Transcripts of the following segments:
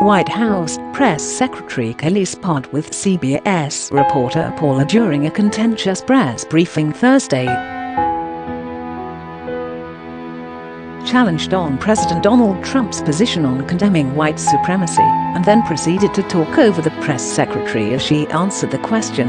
White House Press Secretary Kayleigh sparred with CBS reporter Paula during a contentious press briefing Thursday. Challenged on President Donald Trump's position on condemning white supremacy, and then proceeded to talk over the press secretary as she answered the question.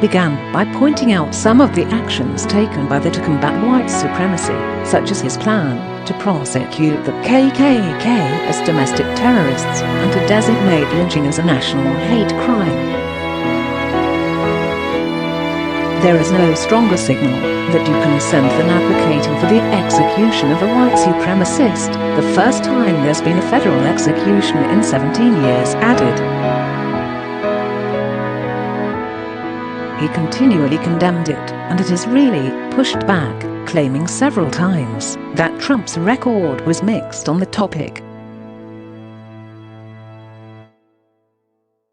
Began by pointing out some of the actions taken by to combat white supremacy, such as his plan to prosecute the KKK as domestic terrorists and to designate lynching as a national hate crime. There is no stronger signal that you can send than advocating for the execution of a white supremacist, the first time there's been a federal execution in 17 years, added. He continually condemned it, and it is really pushed back, claiming several times that Trump's record was mixed on the topic.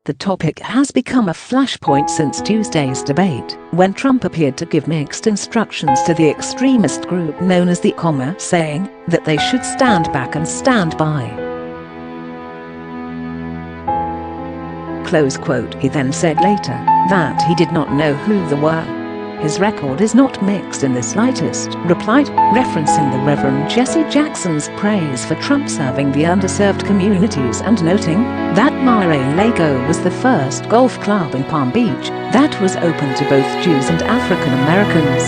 The topic has become a flashpoint since Tuesday's debate, when Trump appeared to give mixed instructions to the extremist group known as the saying that they should stand back and stand by. Close quote. He then said later that he did not know who they were. His record is not mixed in the slightest, replied, referencing the Reverend Jesse Jackson's praise for Trump serving the underserved communities and noting that Mar-A-Lago was the first golf club in Palm Beach that was open to both Jews and African Americans.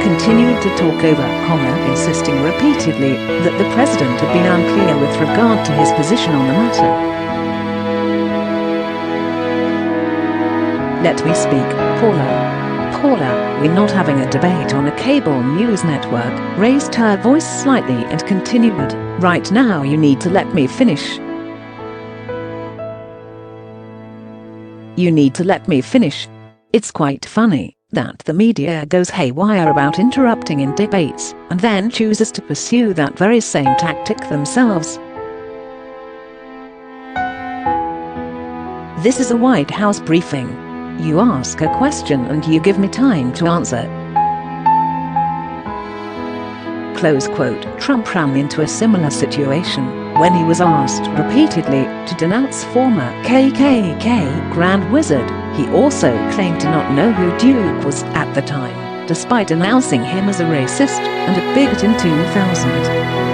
Continued to talk over, insisting repeatedly that the president had been unclear with regard to his position on the matter. Let me speak, Paula. Paula, we're not having a debate on a cable news network, raised her voice slightly and continued, right now you need to let me finish. You need to let me finish. It's quite funny that the media goes haywire about interrupting in debates, and then chooses to pursue that very same tactic themselves. This is a White House briefing. You ask a question and you give me time to answer. Close quote. Trump ran into a similar situation when he was asked repeatedly to denounce former KKK Grand Wizard. He also claimed to not know who Duke was at the time, despite denouncing him as a racist and a bigot in 2000.